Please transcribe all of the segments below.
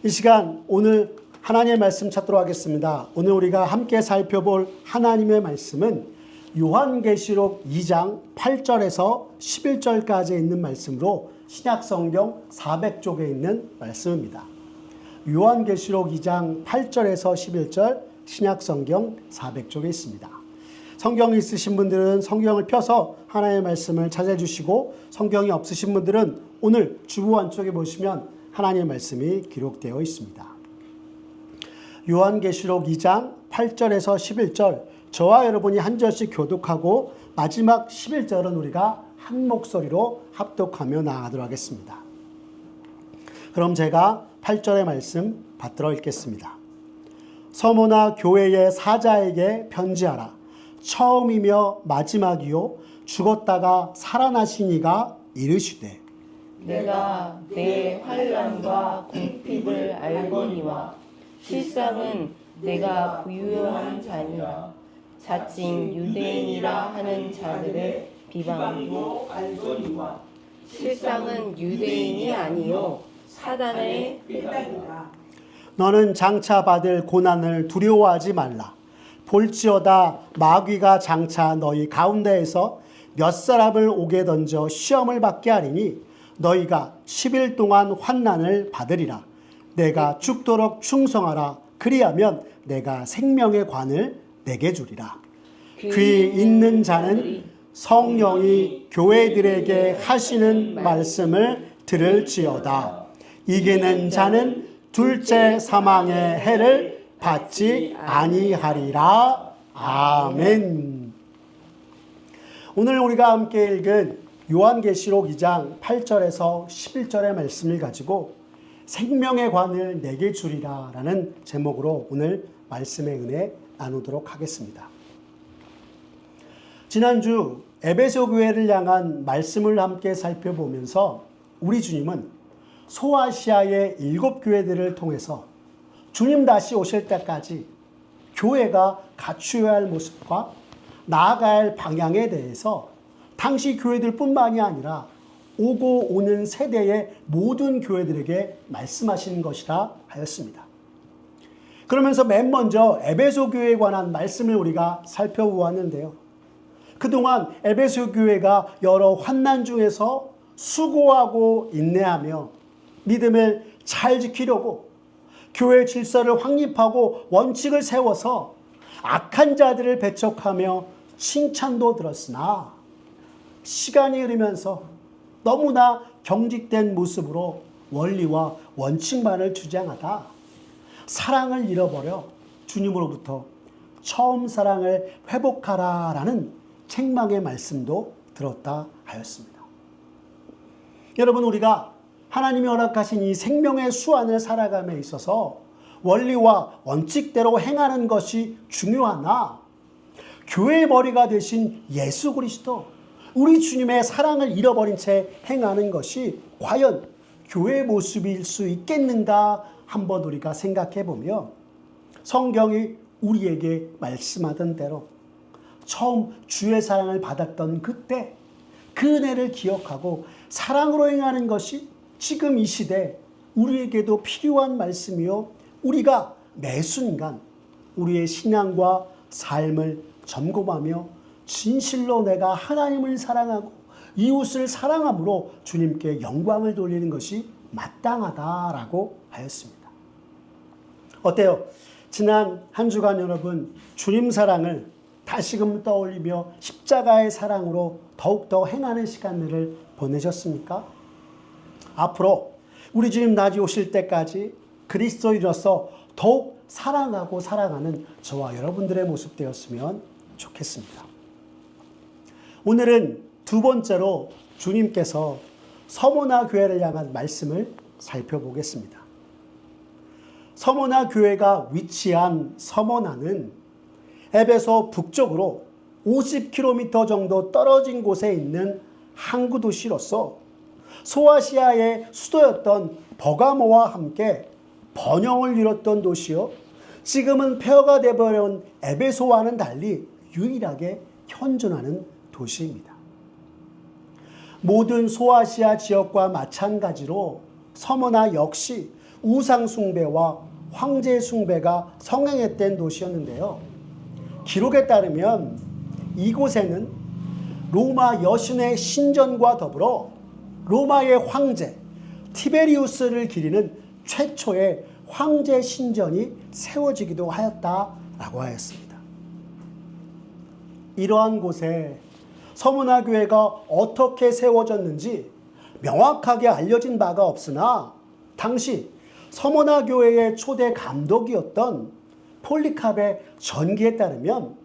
이 시간 오늘 하나님의 말씀 찾도록 하겠습니다. 오늘 우리가 함께 살펴볼 하나님의 말씀은 요한계시록 2장 8절에서 11절까지 있는 말씀으로 신약성경 400쪽에 있는 말씀입니다. 요한계시록 2장 8절에서 11절 신약성경 400쪽에 있습니다. 성경이 있으신 분들은 성경을 펴서 하나님의 말씀을 찾아주시고, 성경이 없으신 분들은 오늘 주보 안쪽에 보시면 하나님의 말씀이 기록되어 있습니다. 요한계시록 2장 8절에서 11절, 저와 여러분이 한 절씩 교독하고 마지막 11절은 우리가 한 목소리로 합독하며 나아가도록 하겠습니다. 그럼 제가 8절의 말씀 받들어 읽겠습니다. 서모나 교회의 사자에게 편지하라. 처음이며 마지막이요 죽었다가 살아나신 이가 이르시되, 내가 내 환난과 궁핍을 알거니와 실상은 내가 부유한 자니라. 자칭 유대인이라 하는 자들의 비방도 알거니와 실상은 유대인이 아니요 사단의 빼당이라. 너는 장차 받을 고난을 두려워하지 말라. 볼지어다 마귀가 장차 너희 가운데에서 몇 사람을 옥에 던져 시험을 받게 하리니 너희가 10일 동안 환난을 받으리라. 내가 죽도록 충성하라. 그리하면 내가 생명의 관을 내게 주리라. 귀 있는 자는 성령이 교회들에게 하시는 말씀을 들을지어다. 이기는 자는 둘째 사망의 해를 받지 아니하리라. 아멘. 오늘 우리가 함께 읽은 요한계시록 2장 8절에서 11절의 말씀을 가지고 생명의 관을 내게 주리라 라는 제목으로 오늘 말씀의 은혜 나누도록 하겠습니다. 지난주 에베소 교회를 향한 말씀을 함께 살펴보면서 우리 주님은 소아시아의 7교회들을 통해서 주님 다시 오실 때까지 교회가 갖추어야 할 모습과 나아가야 할 방향에 대해서 당시 교회들뿐만이 아니라 오고 오는 세대의 모든 교회들에게 말씀하시는 것이라 하였습니다. 그러면서 맨 먼저 에베소 교회에 관한 말씀을 우리가 살펴보았는데요. 그동안 에베소 교회가 여러 환난 중에서 수고하고 인내하며 믿음을 잘 지키려고 교회 질서를 확립하고 원칙을 세워서 악한 자들을 배척하며 칭찬도 들었으나 시간이 흐르면서 너무나 경직된 모습으로 원리와 원칙만을 주장하다 사랑을 잃어버려 주님으로부터 처음 사랑을 회복하라라는 책망의 말씀도 들었다 하였습니다. 여러분, 우리가 하나님이 허락하신 이 생명의 수완을 살아감에 있어서 원리와 원칙대로 행하는 것이 중요하나 교회의 머리가 되신 예수 그리스도, 우리 주님의 사랑을 잃어버린 채 행하는 것이 과연 교회의 모습일 수 있겠는가 한번 우리가 생각해 보면, 성경이 우리에게 말씀하던 대로 처음 주의 사랑을 받았던 그때 그 은혜를 기억하고 사랑으로 행하는 것이 지금 이 시대 우리에게도 필요한 말씀이요, 우리가 매 순간 우리의 신앙과 삶을 점검하며 진실로 내가 하나님을 사랑하고 이웃을 사랑함으로 주님께 영광을 돌리는 것이 마땅하다라고 하였습니다. 어때요? 지난 한 주간 여러분 주님 사랑을 다시금 떠올리며 십자가의 사랑으로 더욱더 행하는 시간들을 보내셨습니까? 앞으로 우리 주님 다시 오실 때까지 그리스도인으로서 더욱 사랑하고 사랑하는 저와 여러분들의 모습 되었으면 좋겠습니다. 오늘은 두 번째로 주님께서 서모나 교회를 향한 말씀을 살펴보겠습니다. 서모나 교회가 위치한 서모나는 에베소 북쪽으로 50km 정도 떨어진 곳에 있는 항구 도시로서 소아시아의 수도였던 버가모와 함께 번영을 이뤘던 도시요, 지금은 폐허가 되어버린 에베소와는 달리 유일하게 현존하는 도시입니다. 모든 소아시아 지역과 마찬가지로 서머나 역시 우상 숭배와 황제 숭배가 성행했던 도시였는데요. 기록에 따르면 이곳에는 로마 여신의 신전과 더불어 로마의 황제 티베리우스를 기리는 최초의 황제 신전이 세워지기도 하였다라고 하였습니다. 이러한 곳에 서문화교회가 어떻게 세워졌는지 명확하게 알려진 바가 없으나 당시 서문화교회의 초대 감독이었던 폴리캅의 전기에 따르면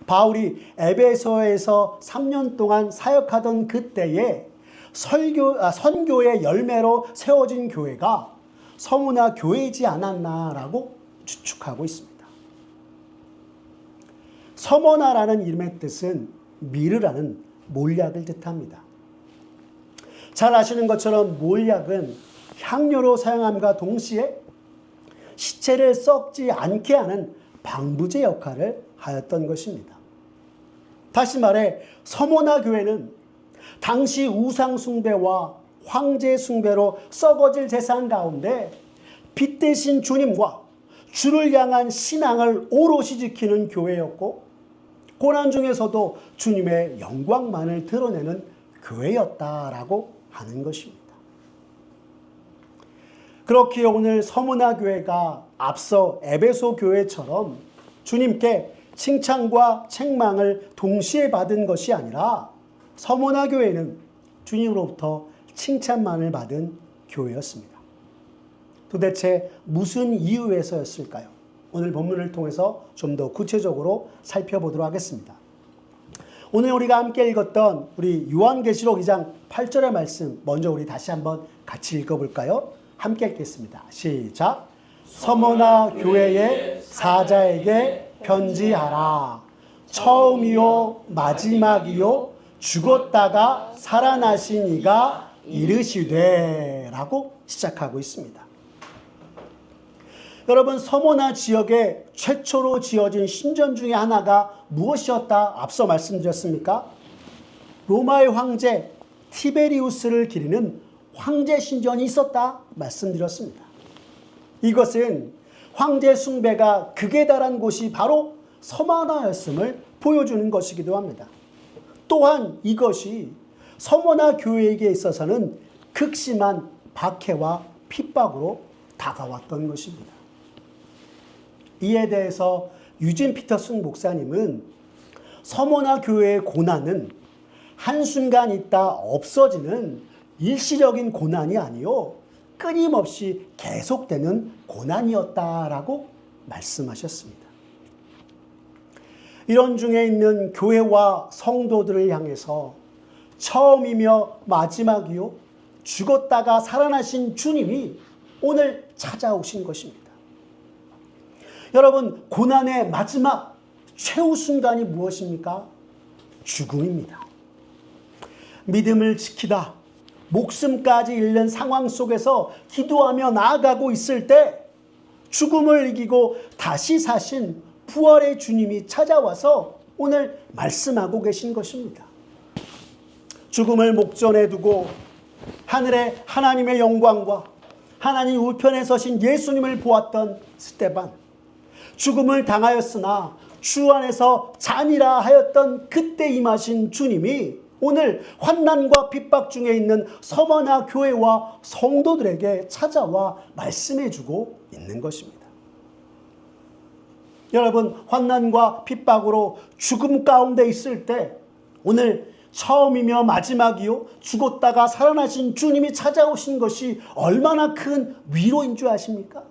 바울이 에베소에서 3년 동안 사역하던 그때에 선교의 열매로 세워진 교회가 서문화교회이지 않았나라고 추측하고 있습니다. 서머나라는 이름의 뜻은 미르라는 몰약을 뜻합니다. 잘 아시는 것처럼 몰약은 향료로 사용함과 동시에 시체를 썩지 않게 하는 방부제 역할을 하였던 것입니다. 다시 말해 서머나 교회는 당시 우상 숭배와 황제 숭배로 썩어질 재산 가운데 빛 대신 주님과 주를 향한 신앙을 오롯이 지키는 교회였고 고난 중에서도 주님의 영광만을 드러내는 교회였다라고 하는 것입니다. 그렇기에 오늘 서문화 교회가 앞서 에베소 교회처럼 주님께 칭찬과 책망을 동시에 받은 것이 아니라 서문화 교회는 주님으로부터 칭찬만을 받은 교회였습니다. 도대체 무슨 이유에서였을까요? 오늘 본문을 통해서 좀 더 구체적으로 살펴보도록 하겠습니다. 오늘 우리가 함께 읽었던 우리 요한계시록 2장 8절의 말씀 먼저 우리 다시 한번 같이 읽어볼까요? 함께 읽겠습니다. 시작. 서머나 교회의 사자에게 편지하라. 처음이요 마지막이요 죽었다가 살아나신 이가 이르시되 라고 시작하고 있습니다. 여러분, 서머나 지역에 최초로 지어진 신전 중에 하나가 무엇이었다 앞서 말씀드렸습니까? 로마의 황제 티베리우스를 기리는 황제 신전이 있었다 말씀드렸습니다. 이것은 황제 숭배가 극에 달한 곳이 바로 서머나였음을 보여주는 것이기도 합니다. 또한 이것이 서머나 교회에게 있어서는 극심한 박해와 핍박으로 다가왔던 것입니다. 이에 대해서 유진 피터슨 목사님은 서머나 교회의 고난은 한순간 있다 없어지는 일시적인 고난이 아니요 끊임없이 계속되는 고난이었다라고 말씀하셨습니다. 이런 중에 있는 교회와 성도들을 향해서 처음이며 마지막이요 죽었다가 살아나신 주님이 오늘 찾아오신 것입니다. 여러분, 고난의 마지막 최후 순간이 무엇입니까? 죽음입니다. 믿음을 지키다 목숨까지 잃는 상황 속에서 기도하며 나아가고 있을 때 죽음을 이기고 다시 사신 부활의 주님이 찾아와서 오늘 말씀하고 계신 것입니다. 죽음을 목전에 두고 하늘에 하나님의 영광과 하나님 우편에 서신 예수님을 보았던 스데반, 죽음을 당하였으나 주 안에서 잠이라 하였던 그때 임하신 주님이 오늘 환난과 핍박 중에 있는 서머나 교회와 성도들에게 찾아와 말씀해주고 있는 것입니다. 여러분, 환난과 핍박으로 죽음 가운데 있을 때 오늘 처음이며 마지막이요 죽었다가 살아나신 주님이 찾아오신 것이 얼마나 큰 위로인 줄 아십니까?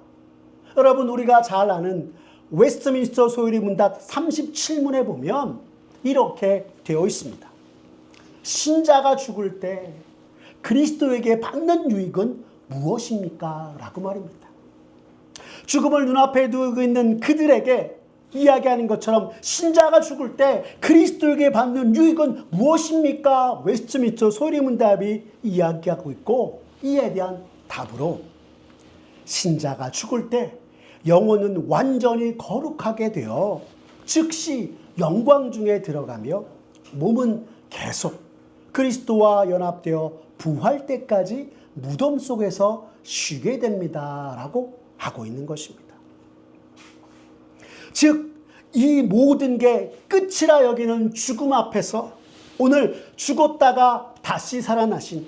여러분, 우리가 잘 아는 웨스트민스터 소유리 문답 37문에 보면 이렇게 되어 있습니다. 신자가 죽을 때 그리스도에게 받는 유익은 무엇입니까? 라고 말입니다. 죽음을 눈앞에 두고 있는 그들에게 이야기하는 것처럼 신자가 죽을 때 그리스도에게 받는 유익은 무엇입니까? 웨스트민스터 소유리 문답이 이야기하고 있고, 이에 대한 답으로 신자가 죽을 때 영혼은 완전히 거룩하게 되어 즉시 영광 중에 들어가며 몸은 계속 그리스도와 연합되어 부활 때까지 무덤 속에서 쉬게 됩니다. 라고 하고 있는 것입니다. 즉, 이 모든 게 끝이라 여기는 죽음 앞에서 오늘 죽었다가 다시 살아나신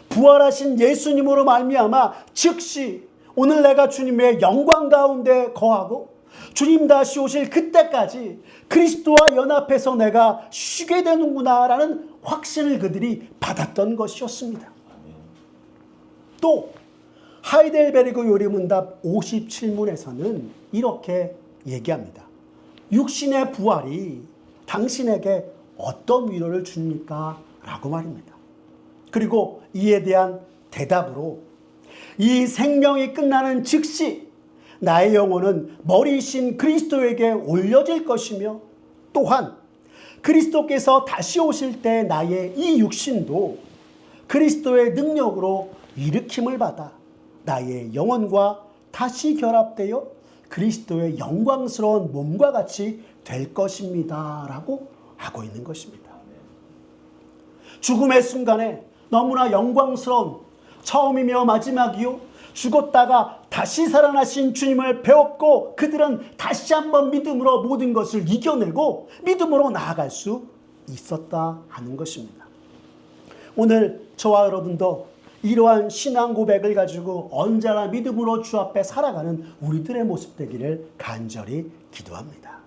부활하신 예수님으로 말미암아 즉시 오늘 내가 주님의 영광 가운데 거하고 주님 다시 오실 그때까지 그리스도와 연합해서 내가 쉬게 되는구나라는 확신을 그들이 받았던 것이었습니다. 또 하이델베르그 요리문답 57문에서는 이렇게 얘기합니다. 육신의 부활이 당신에게 어떤 위로를 줍니까? 라고 말입니다. 그리고 이에 대한 대답으로 이 생명이 끝나는 즉시 나의 영혼은 머리이신 그리스도에게 올려질 것이며 또한 그리스도께서 다시 오실 때 나의 이 육신도 그리스도의 능력으로 일으킴을 받아 나의 영혼과 다시 결합되어 그리스도의 영광스러운 몸과 같이 될 것입니다. 라고 하고 있는 것입니다. 죽음의 순간에 너무나 영광스러운 처음이며 마지막이요 죽었다가 다시 살아나신 주님을 배웠고 그들은 다시 한번 믿음으로 모든 것을 이겨내고 믿음으로 나아갈 수 있었다 하는 것입니다. 오늘 저와 여러분도 이러한 신앙 고백을 가지고 언제나 믿음으로 주 앞에 살아가는 우리들의 모습 되기를 간절히 기도합니다.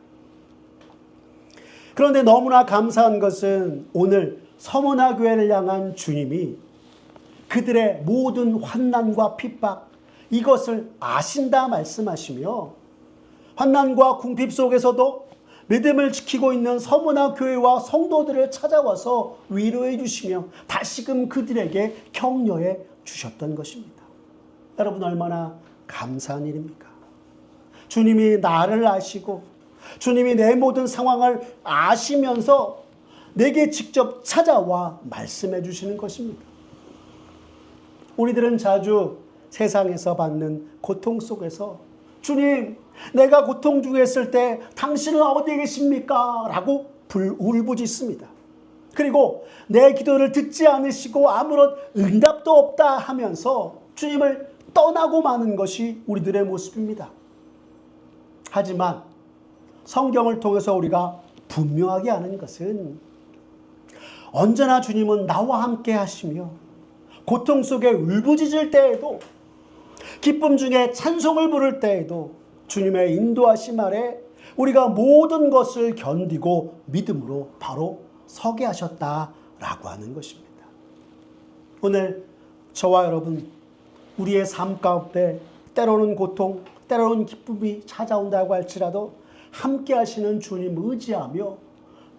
그런데 너무나 감사한 것은 오늘 서문화 교회를 향한 주님이 그들의 모든 환난과 핍박 이것을 아신다 말씀하시며 환난과 궁핍 속에서도 믿음을 지키고 있는 서문화 교회와 성도들을 찾아와서 위로해 주시며 다시금 그들에게 격려해 주셨던 것입니다. 여러분 얼마나 감사한 일입니까? 주님이 나를 아시고 주님이 내 모든 상황을 아시면서 내게 직접 찾아와 말씀해 주시는 것입니다. 우리들은 자주 세상에서 받는 고통 속에서 주님, 내가 고통 중에 있을 때 당신은 어디에 계십니까? 라고 울부짖습니다. 그리고 내 기도를 듣지 않으시고 아무런 응답도 없다 하면서 주님을 떠나고 마는 것이 우리들의 모습입니다. 하지만 성경을 통해서 우리가 분명하게 아는 것은 언제나 주님은 나와 함께 하시며 고통 속에 울부짖을 때에도 기쁨 중에 찬송을 부를 때에도 주님의 인도하심 아래 우리가 모든 것을 견디고 믿음으로 바로 서게 하셨다라고 하는 것입니다. 오늘 저와 여러분 우리의 삶 가운데 때로는 고통, 때로는 기쁨이 찾아온다고 할지라도 함께 하시는 주님 의지하며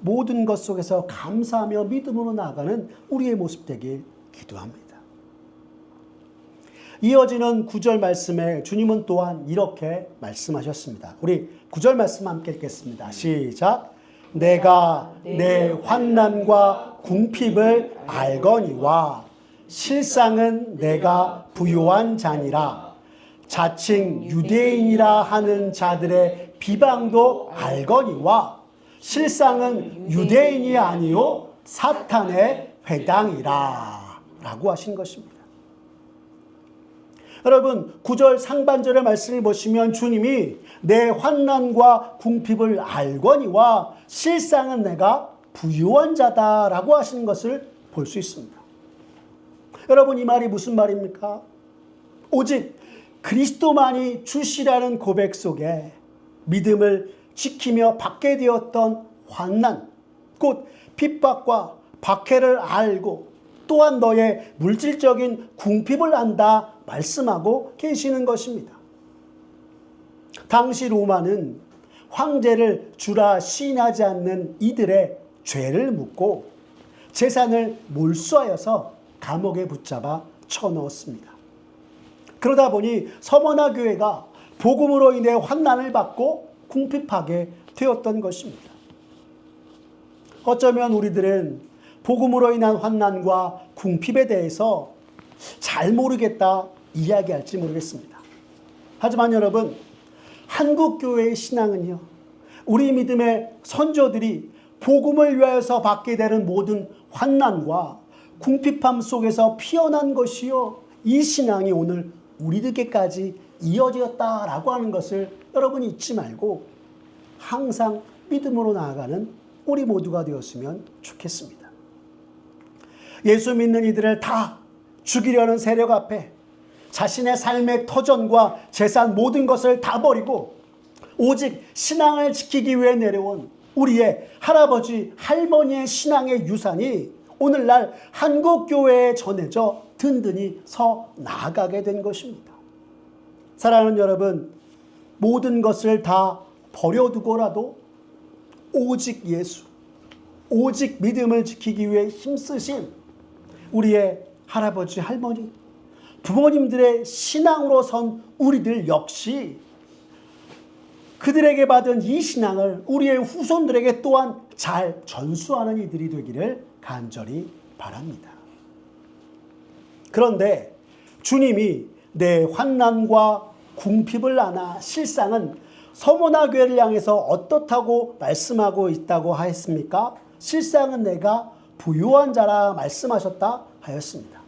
모든 것 속에서 감사하며 믿음으로 나아가는 우리의 모습 되길 기도합니다. 이어지는 9절 말씀에 주님은 또한 이렇게 말씀하셨습니다. 우리 9절 말씀 함께 읽겠습니다. 시작. 내가 내 환난과 궁핍을 알거니와 실상은 내가 부요한 자니라. 자칭 유대인이라 하는 자들의 비방도 알거니와 실상은 유대인이 아니요 사탄의 회당이라 라고 하신 것입니다. 여러분 9절 상반절의 말씀을 보시면 주님이 내 환난과 궁핍을 알거니와 실상은 내가 부유한 자다라고 하시는 것을 볼 수 있습니다. 여러분 이 말이 무슨 말입니까? 오직 그리스도만이 주시라는 고백 속에 믿음을 지키며 받게 되었던 환난, 곧 핍박과 박해를 알고 또한 너의 물질적인 궁핍을 안다 말씀하고 계시는 것입니다. 당시 로마는 황제를 주라 시인하지 않는 이들의 죄를 묻고 재산을 몰수하여서 감옥에 붙잡아 쳐넣었습니다. 그러다 보니 서문화 교회가 복음으로 인해 환난을 받고 궁핍하게 되었던 것입니다. 어쩌면 우리들은 복음으로 인한 환난과 궁핍에 대해서 잘 모르겠다 이야기할지 모르겠습니다. 하지만 여러분 한국교회의 신앙은요 우리 믿음의 선조들이 복음을 위하여서 받게 되는 모든 환난과 궁핍함 속에서 피어난 것이요. 이 신앙이 오늘 우리들께까지 이어졌다라고 하는 것을 여러분이 잊지 말고 항상 믿음으로 나아가는 우리 모두가 되었으면 좋겠습니다. 예수 믿는 이들을 다 죽이려는 세력 앞에 자신의 삶의 터전과 재산 모든 것을 다 버리고 오직 신앙을 지키기 위해 내려온 우리의 할아버지, 할머니의 신앙의 유산이 오늘날 한국교회에 전해져 든든히 서 나아가게 된 것입니다. 사랑하는 여러분, 모든 것을 다 버려두고라도 오직 예수, 오직 믿음을 지키기 위해 힘쓰신 우리의 할아버지, 할머니, 부모님들의 신앙으로 선 우리들 역시 그들에게 받은 이 신앙을 우리의 후손들에게 또한 잘 전수하는 이들이 되기를 간절히 바랍니다. 그런데 주님이 내 환난과 궁핍을 안아 실상은 서모나 교회를 향해서 어떻다고 말씀하고 있다고 하였습니까? 실상은 내가 부유한 자라 말씀하셨다 하였습니다.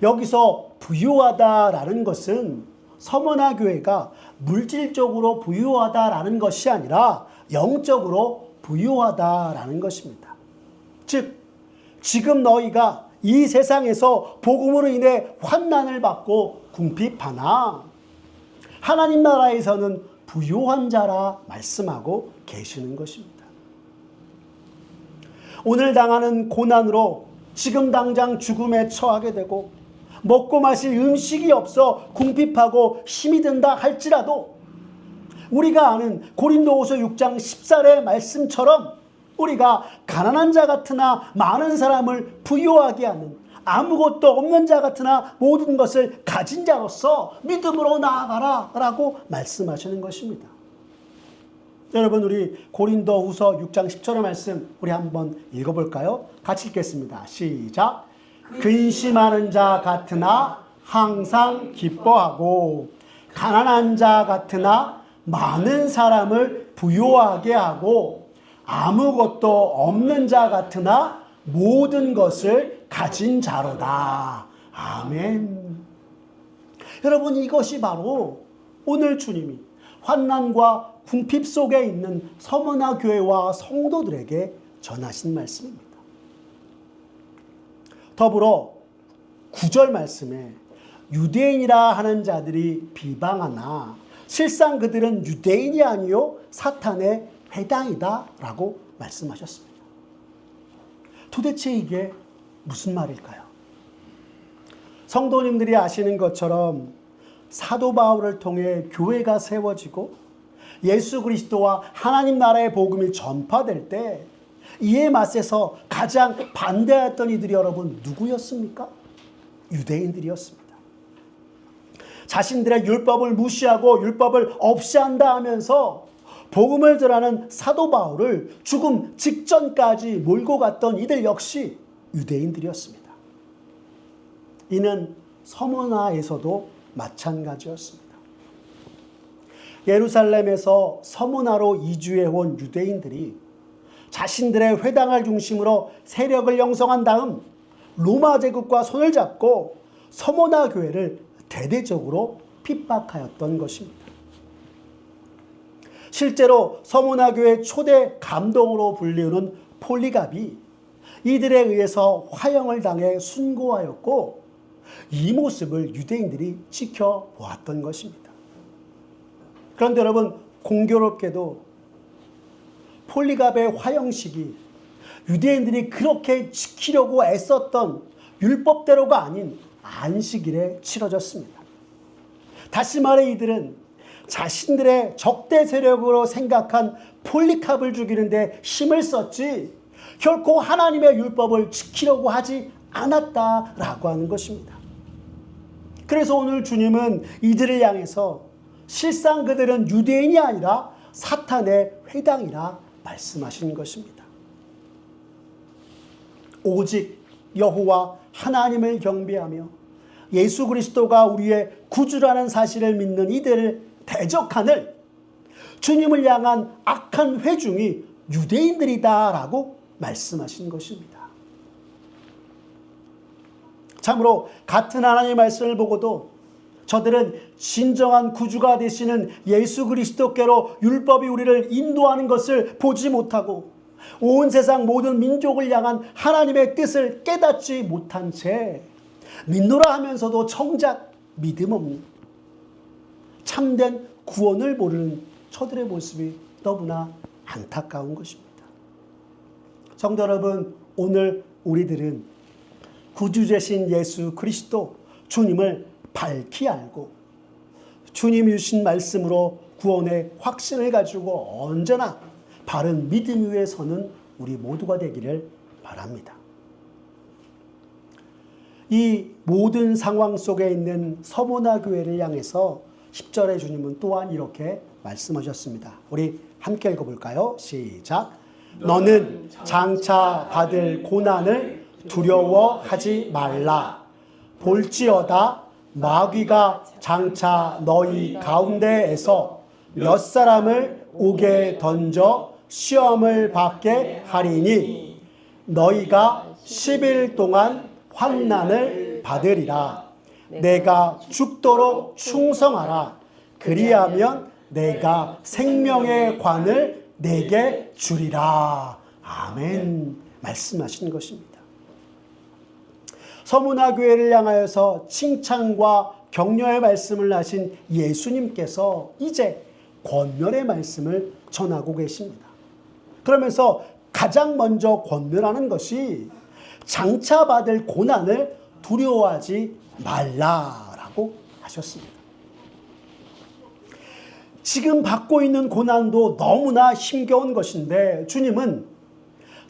여기서 부유하다라는 것은 서모나 교회가 물질적으로 부유하다라는 것이 아니라 영적으로 부유하다라는 것입니다. 즉, 지금 너희가 이 세상에서 복음으로 인해 환난을 받고 궁핍하나 하나님 나라에서는 부유한 자라 말씀하고 계시는 것입니다. 오늘 당하는 고난으로 지금 당장 죽음에 처하게 되고 먹고 마실 음식이 없어 궁핍하고 힘이 든다 할지라도 우리가 아는 고린도후서 6장 14절의 말씀처럼 우리가 가난한 자 같으나 많은 사람을 부유하게 하는 아무것도 없는 자 같으나 모든 것을 가진 자로서 믿음으로 나아가라 라고 말씀하시는 것입니다. 여러분, 우리 고린도후서 6장 10절의 말씀 우리 한번 읽어볼까요? 같이 읽겠습니다. 시작. 근심하는 자 같으나 항상 기뻐하고 가난한 자 같으나 많은 사람을 부유하게 하고 아무것도 없는 자 같으나 모든 것을 가진 자로다. 아멘. 여러분, 이것이 바로 오늘 주님이 환난과 궁핍 속에 있는 서머나 교회와 성도들에게 전하신 말씀입니다. 더불어 9절 말씀에 유대인이라 하는 자들이 비방하나 실상 그들은 유대인이 아니요 사탄의 회당이다 라고 말씀하셨습니다. 도대체 이게 무슨 말일까요? 성도님들이 아시는 것처럼 사도 바울을 통해 교회가 세워지고 예수 그리스도와 하나님 나라의 복음이 전파될 때 이에 맞서서 가장 반대했던 이들이 여러분 누구였습니까? 유대인들이었습니다. 자신들의 율법을 무시하고 율법을 없이 한다 하면서 복음을 전하는 사도 바울을 죽음 직전까지 몰고 갔던 이들 역시 유대인들이었습니다. 이는 서머나에서도 마찬가지였습니다. 예루살렘에서 서머나로 이주해 온 유대인들이 자신들의 회당을 중심으로 세력을 형성한 다음 로마 제국과 손을 잡고 서머나 교회를 대대적으로 핍박하였던 것입니다. 실제로 서머나 교회 초대 감동으로 불리우는 폴리갑이 이들에 의해서 화형을 당해 순고하였고 이 모습을 유대인들이 지켜보았던 것입니다. 그런데 여러분, 공교롭게도 폴리갑의 화형식이 유대인들이 그렇게 지키려고 애썼던 율법대로가 아닌 안식일에 치러졌습니다. 다시 말해 이들은 자신들의 적대 세력으로 생각한 폴리갑을 죽이는데 힘을 썼지 결코 하나님의 율법을 지키려고 하지 않았다라고 하는 것입니다. 그래서 오늘 주님은 이들을 향해서 실상 그들은 유대인이 아니라 사탄의 회당이라 말씀하신 것입니다. 오직 여호와 하나님을 경배하며 예수 그리스도가 우리의 구주라는 사실을 믿는 이들을 대적하는 주님을 향한 악한 회중이 유대인들이다라고 말씀하신 것입니다. 참으로 같은 하나님의 말씀을 보고도 저들은 진정한 구주가 되시는 예수 그리스도께로 율법이 우리를 인도하는 것을 보지 못하고 온 세상 모든 민족을 향한 하나님의 뜻을 깨닫지 못한 채 믿노라 하면서도 정작 믿음 없는 참된 구원을 모르는 저들의 모습이 너무나 안타까운 것입니다. 성도 여러분, 오늘 우리들은 구주되신 예수 그리스도 주님을 밝히 알고 주님이 주신 말씀으로 구원의 확신을 가지고 언제나 바른 믿음 위에 서는 우리 모두가 되기를 바랍니다. 이 모든 상황 속에 있는 서모나 교회를 향해서 10절에 주님은 또한 이렇게 말씀하셨습니다. 우리 함께 읽어볼까요? 시작. 너는 장차 받을 고난을 두려워하지 말라. 볼지어다 마귀가 장차 너희 가운데에서 몇 사람을 옥에 던져 시험을 받게 하리니 너희가 10일 동안 환난을 받으리라. 내가 죽도록 충성하라. 그리하면 내가 생명의 관을 내게 주리라. 아멘. 말씀하신 것입니다. 서문화 교회를 향하여서 칭찬과 격려의 말씀을 하신 예수님께서 이제 권면의 말씀을 전하고 계십니다. 그러면서 가장 먼저 권면하는 것이 장차 받을 고난을 두려워하지 말라라고 하셨습니다. 지금 받고 있는 고난도 너무나 힘겨운 것인데 주님은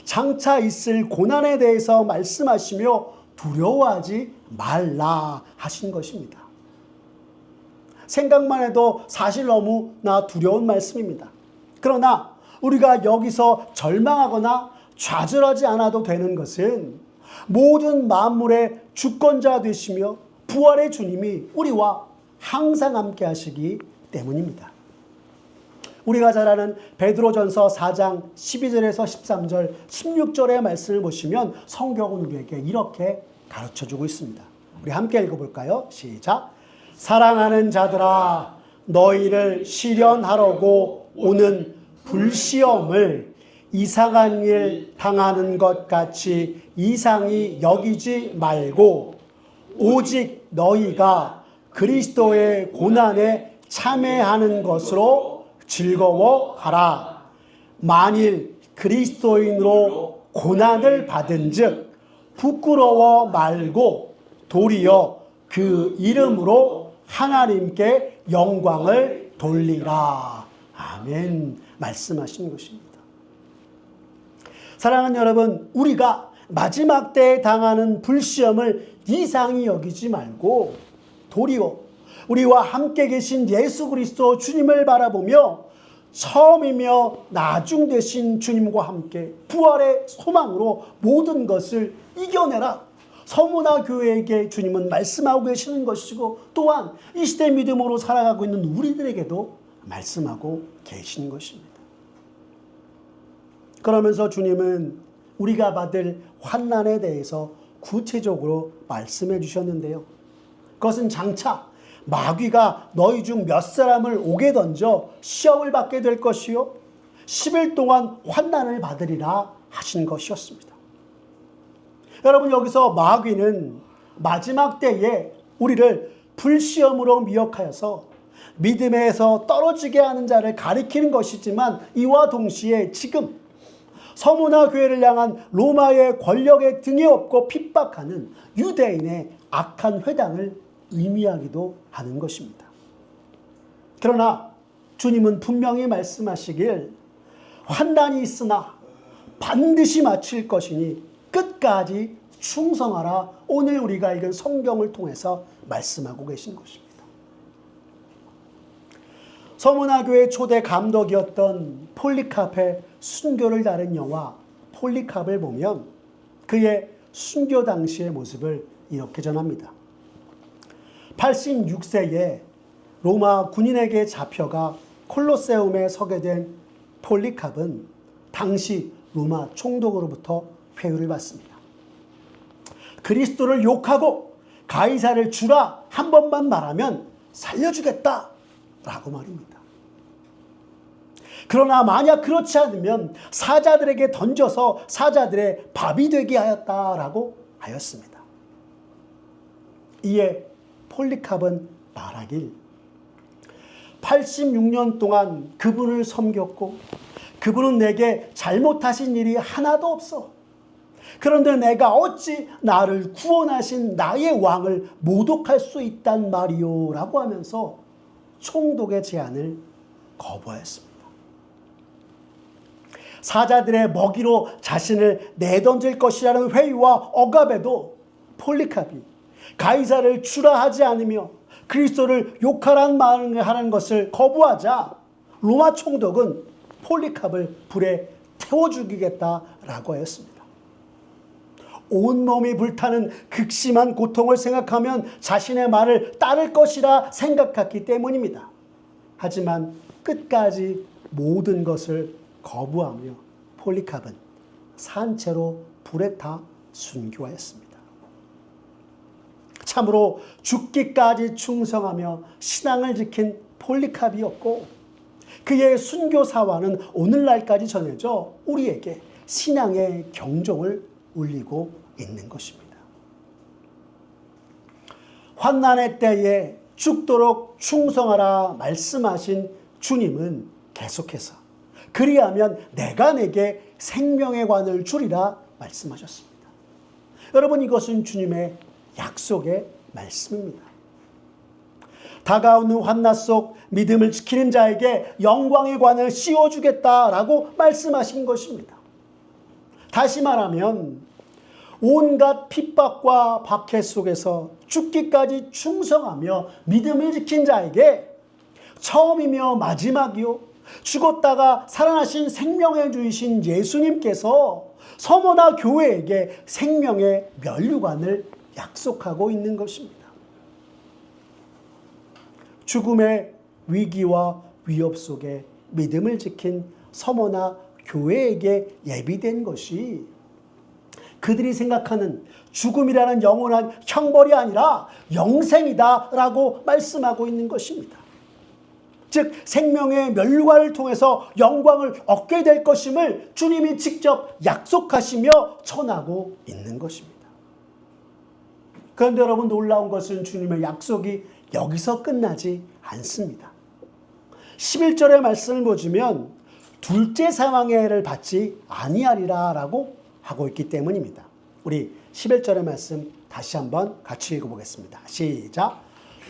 장차 있을 고난에 대해서 말씀하시며 두려워하지 말라 하신 것입니다. 생각만 해도 사실 너무나 두려운 말씀입니다. 그러나 우리가 여기서 절망하거나 좌절하지 않아도 되는 것은 모든 만물의 주권자 되시며 부활의 주님이 우리와 항상 함께 하시기 때문입니다. 우리가 잘 아는 베드로전서 4장 12절에서 13절, 16절의 말씀을 보시면 성경은 우리에게 이렇게 가르쳐주고 있습니다. 우리 함께 읽어볼까요? 시작. 사랑하는 자들아, 너희를 시련하려고 오는 불시험을 이상한 일 당하는 것 같이 이상히 여기지 말고 오직 너희가 그리스도의 고난에 참여하는 것으로 즐거워하라. 만일 그리스도인으로 고난을 받은즉 부끄러워 말고 도리어 그 이름으로 하나님께 영광을 돌리라. 아멘. 말씀하신 것입니다. 사랑하는 여러분, 우리가 마지막 때에 당하는 불시험을 이상히 여기지 말고 도리어 우리와 함께 계신 예수 그리스도 주님을 바라보며 처음이며 나중 되신 주님과 함께 부활의 소망으로 모든 것을 이겨내라. 서문화 교회에게 주님은 말씀하고 계시는 것이고 또한 이 시대 믿음으로 살아가고 있는 우리들에게도 말씀하고 계신 것입니다. 그러면서 주님은 우리가 받을 환난에 대해서 구체적으로 말씀해 주셨는데요. 그것은 장차 마귀가 너희 중 몇 사람을 옥에 던져 시험을 받게 될 것이요 10일 동안 환난을 받으리라 하신 것이었습니다. 여러분, 여기서 마귀는 마지막 때에 우리를 불시험으로 미혹하여서 믿음에서 떨어지게 하는 자를 가리키는 것이지만 이와 동시에 지금 서문화 교회를 향한 로마의 권력의 등에 업고 핍박하는 유대인의 악한 회당을 의미하기도 하는 것입니다. 그러나 주님은 분명히 말씀하시길 환난이 있으나 반드시 마칠 것이니 끝까지 충성하라. 오늘 우리가 읽은 성경을 통해서 말씀하고 계신 것입니다. 서문화 교회 초대 감독이었던 폴리캅의 순교를 다룬 영화 폴리캅을 보면 그의 순교 당시의 모습을 이렇게 전합니다. 86세에 로마 군인에게 잡혀가 콜로세움에 서게 된 폴리캅은 당시 로마 총독으로부터 회유를 받습니다. 그리스도를 욕하고 가이사를 주라 한 번만 말하면 살려주겠다라고 말입니다. 그러나 만약 그렇지 않으면 사자들에게 던져서 사자들의 밥이 되게 하였다라고 하였습니다. 이에 폴리캅은 말하길 86년 동안 그분을 섬겼고 그분은 내게 잘못하신 일이 하나도 없어. 그런데 내가 어찌 나를 구원하신 나의 왕을 모독할 수 있단 말이오 라고 하면서 총독의 제안을 거부하였습니다. 사자들의 먹이로 자신을 내던질 것이라는 회의와 억압에도 폴리캅이 가이사를 주라 하지 않으며 그리스도를 욕하라는 말을 하는 것을 거부하자 로마 총독은 폴리캅을 불에 태워 죽이겠다라고 하였습니다. 온몸이 불타는 극심한 고통을 생각하면 자신의 말을 따를 것이라 생각했기 때문입니다. 하지만 끝까지 모든 것을 거부하며 폴리캅은 산채로 불에 타 순교하였습니다. 참으로 죽기까지 충성하며 신앙을 지킨 폴리캅이었고 그의 순교 사화는 오늘날까지 전해져 우리에게 신앙의 경종을 울리고 있는 것입니다. 환난의 때에 죽도록 충성하라 말씀하신 주님은 계속해서 그리하면 내가 내게 생명의 관을 주리라 말씀하셨습니다. 여러분, 이것은 주님의 약속의 말씀입니다. 다가오는 환난 속 믿음을 지키는 자에게 영광의 관을 씌워주겠다라고 말씀하신 것입니다. 다시 말하면 온갖 핍박과 박해 속에서 죽기까지 충성하며 믿음을 지킨 자에게 처음이며 마지막이요 죽었다가 살아나신 생명의 주이신 예수님께서 서머나 교회에게 생명의 면류관을 약속하고 있는 것입니다. 죽음의 위기와 위협 속에 믿음을 지킨 서머나 교회에게 예비된 것이 그들이 생각하는 죽음이라는 영원한 형벌이 아니라 영생이다라고 말씀하고 있는 것입니다. 즉 생명의 면류관을 통해서 영광을 얻게 될 것임을 주님이 직접 약속하시며 전하고 있는 것입니다. 그런데 여러분, 놀라운 것은 주님의 약속이 여기서 끝나지 않습니다. 11절의 말씀을 보시면 둘째 사망의 해를 받지 아니하리라 라고 하고 있기 때문입니다. 우리 11절의 말씀 다시 한번 같이 읽어보겠습니다. 시작.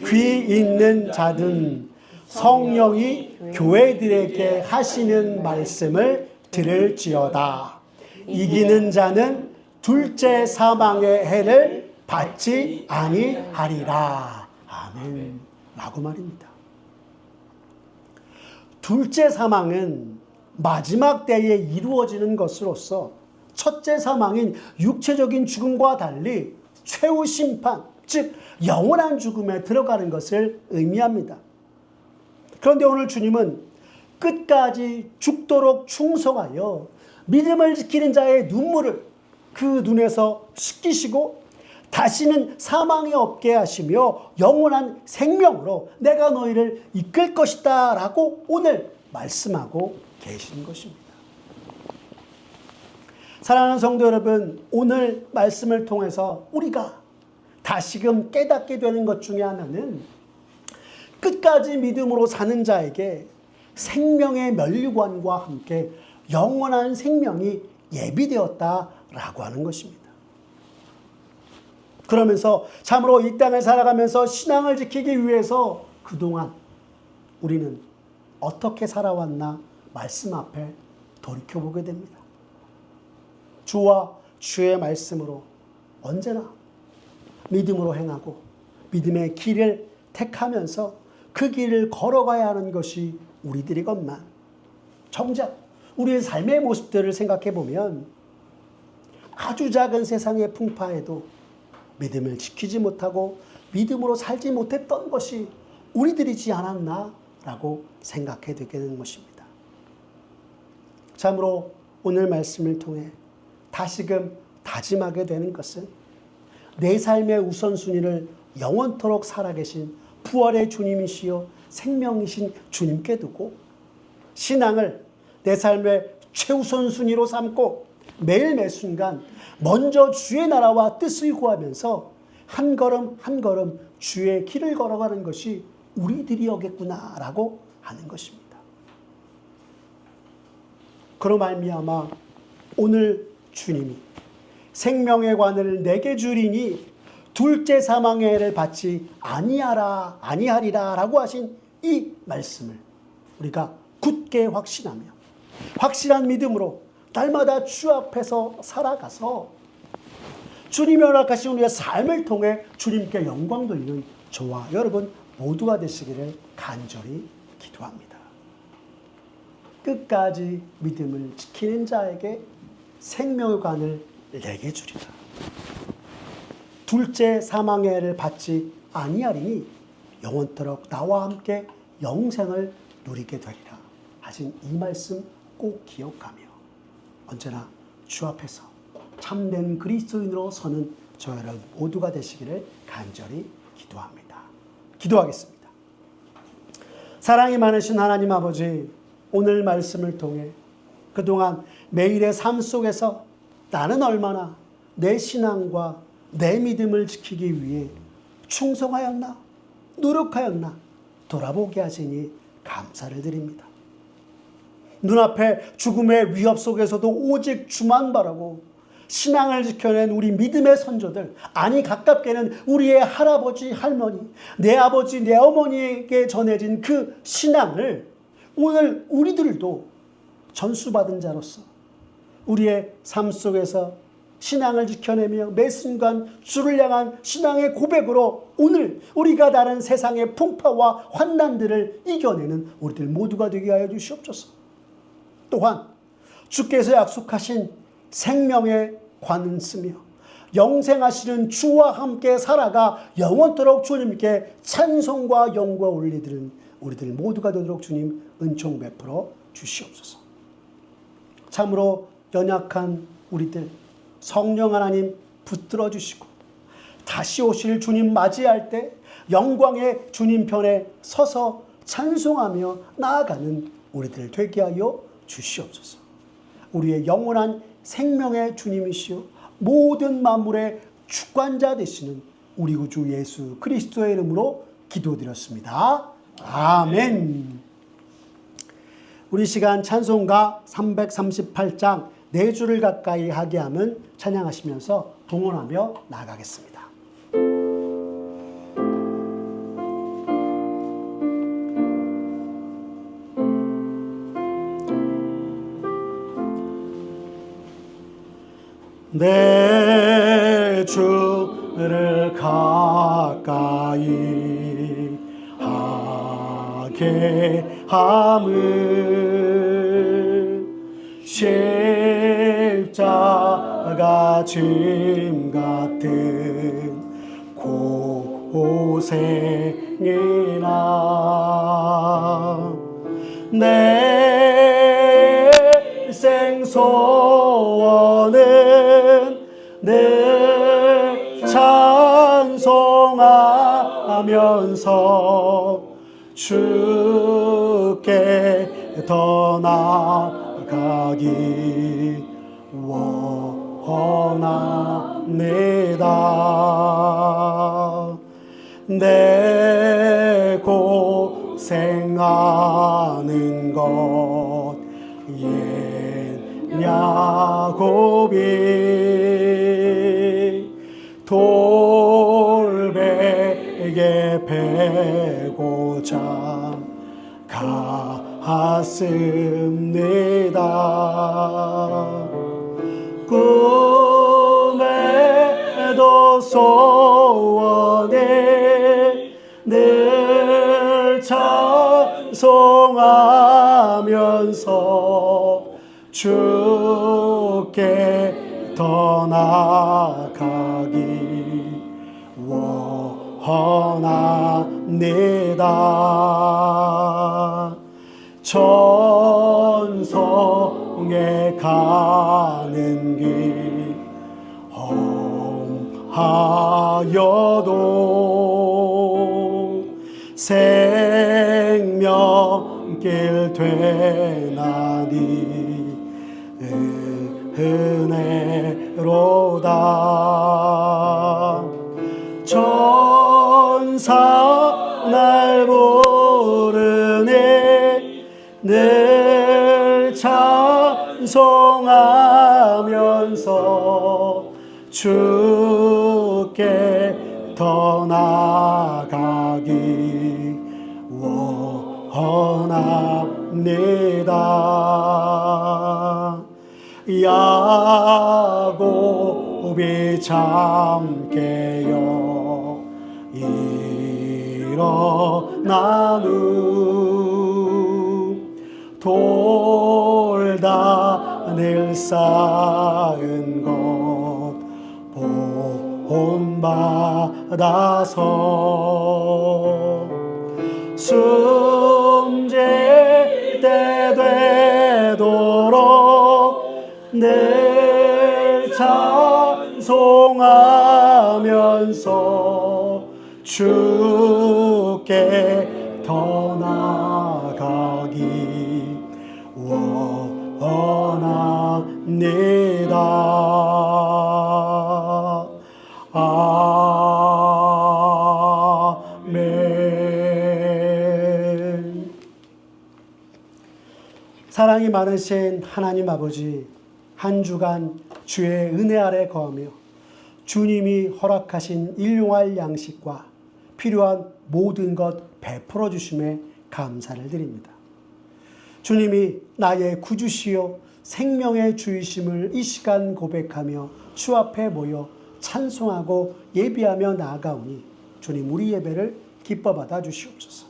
귀 있는 자든 성령이 교회들에게 하시는 말씀을 들을지어다. 이기는 자는 둘째 사망의 해를 받지 아니하리라. 아멘. 라고 말입니다. 둘째 사망은 마지막 때에 이루어지는 것으로서 첫째 사망인 육체적인 죽음과 달리 최후 심판, 즉 영원한 죽음에 들어가는 것을 의미합니다. 그런데 오늘 주님은 끝까지 죽도록 충성하여 믿음을 지키는 자의 눈물을 그 눈에서 씻기시고 다시는 사망이 없게 하시며 영원한 생명으로 내가 너희를 이끌 것이다 라고 오늘 말씀하고 계신 것입니다. 사랑하는 성도 여러분, 오늘 말씀을 통해서 우리가 다시금 깨닫게 되는 것 중에 하나는 끝까지 믿음으로 사는 자에게 생명의 면류관과 함께 영원한 생명이 예비되었다라고 하는 것입니다. 그러면서 참으로 이 땅을 살아가면서 신앙을 지키기 위해서 그동안 우리는 어떻게 살아왔나 말씀 앞에 돌이켜보게 됩니다. 주와 주의 말씀으로 언제나 믿음으로 행하고 믿음의 길을 택하면서 그 길을 걸어가야 하는 것이 우리들이건만 정작 우리의 삶의 모습들을 생각해 보면 아주 작은 세상의 풍파에도 믿음을 지키지 못하고 믿음으로 살지 못했던 것이 우리들이지 않았나라고 생각해 되게 되는 것입니다. 참으로 오늘 말씀을 통해 다시금 다짐하게 되는 것은 내 삶의 우선순위를 영원토록 살아계신 부활의 주님이시여 생명이신 주님께 두고 신앙을 내 삶의 최우선순위로 삼고 매일 매 순간 먼저 주의 나라와 뜻을 구하면서 한 걸음 한 걸음 주의 길을 걸어가는 것이 우리들이었겠구나라고 하는 것입니다. 그로 말미암아 오늘 주님이 생명의 관을 내게 주리니 둘째 사망의 해를 받지 아니하리라 라고 하신 이 말씀을 우리가 굳게 확신하며 확실한 믿음으로 날마다 주 앞에서 살아가서 주님이 허락하신 우리의 삶을 통해 주님께 영광 돌리는 저와 여러분 모두가 되시기를 간절히 기도합니다. 끝까지 믿음을 지키는 자에게 생명의 관을 내게 주리라. 둘째 사망의 해를 받지 아니하리니 영원토록 나와 함께 영생을 누리게 되리라 하신 이 말씀 꼭 기억하며 언제나 주 앞에서 참된 그리스도인으로 서는 저 여러분 모두가 되시기를 간절히 기도합니다. 기도하겠습니다. 사랑이 많으신 하나님 아버지, 오늘 말씀을 통해 그동안 매일의 삶 속에서 나는 얼마나 내 신앙과 내 믿음을 지키기 위해 충성하였나, 노력하였나 돌아보게 하시니 감사를 드립니다. 눈앞에 죽음의 위협 속에서도 오직 주만 바라고 신앙을 지켜낸 우리 믿음의 선조들, 아니 가깝게는 우리의 할아버지, 할머니, 내 아버지, 내 어머니에게 전해진 그 신앙을 오늘 우리들도 전수받은 자로서 우리의 삶 속에서 신앙을 지켜내며 매 순간 주를 향한 신앙의 고백으로 오늘 우리가 다른 세상의 풍파와 환난들을 이겨내는 우리들 모두가 되게 하여 주시옵소서. 또한 주께서 약속하신 생명의 관을 쓰며 영생하시는 주와 함께 살아가 영원토록 주님께 찬송과 영광 올리드는 우리들 모두가 되도록 주님 은총 베풀어 주시옵소서. 참으로 연약한 우리들 성령 하나님 붙들어 주시고 다시 오실 주님 맞이할 때 영광의 주님 편에 서서 찬송하며 나아가는 우리들 되게 하여 주시옵소서. 우리의 영원한 생명의 주님이시오 모든 만물의 주관자 되시는 우리 구주 예수 그리스도의 이름으로 기도드렸습니다. 아멘. 우리 시간 찬송가 338장 네 주를 가까이 하게 함은 찬양하시면서 동원하며 나아가겠습니다. 내 주를 가까이 하게 함을 십자가 짐 같은 고생이나 내 일생 소원은 늘 찬송하면서 주께 더 나아가기 원합니다. 내 고생하는 것 옛 야곱이 돌베개 베고자 갔습니다. 꿈에도 소원에 늘 찬송하면서 주께 더 나아가기 원합니다. 천성에 가는 길 험한 여도 생명길 되나니 은혜로다. 천사 날 부르네 늘 찬송하면서 주께 더 나아가기 원합니다. 야곱이 잠깨어 일어나누 돌다늘 쌓은 것 본받아서 숨질 때 되도록 늘 찬송하면서 주께 더 나아가기 원합니다. 아멘. 사랑이 많으신 하나님 아버지, 한 주간 주의 은혜 아래 거하며 주님이 허락하신 일용할 양식과 필요한 모든 것 베풀어 주심에 감사를 드립니다. 주님이 나의 구주시요 생명의 주이심을 이 시간 고백하며 주 앞에 모여 찬송하고 예비하며 나아가오니 주님 우리 예배를 기뻐 받아 주시옵소서.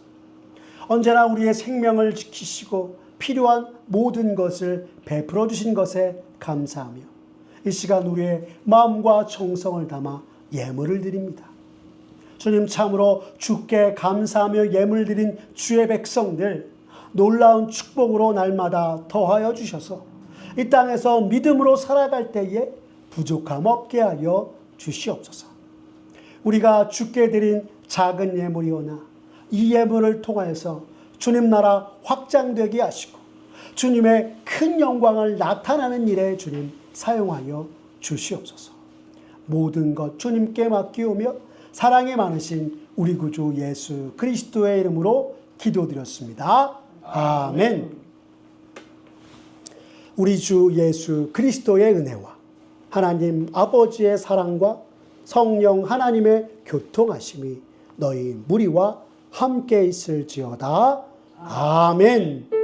언제나 우리의 생명을 지키시고 필요한 모든 것을 베풀어 주신 것에 감사하며 이 시간 우리의 마음과 정성을 담아 예물을 드립니다. 주님 참으로 주께 감사하며 예물 드린 주의 백성들 놀라운 축복으로 날마다 더하여 주셔서 이 땅에서 믿음으로 살아갈 때에 부족함 없게 하여 주시옵소서. 우리가 주께 드린 작은 예물이오나 이 예물을 통하여서 주님 나라 확장되게 하시고 주님의 큰 영광을 나타나는 일에 주님 사용하여 주시옵소서. 모든 것 주님께 맡기오며 사랑이 많으신 우리 구주 예수 그리스도의 이름으로 기도드렸습니다. 아멘. 우리 주 예수 그리스도의 은혜와 하나님 아버지의 사랑과 성령 하나님의 교통하심이 너희 무리와 함께 있을지어다. 아멘.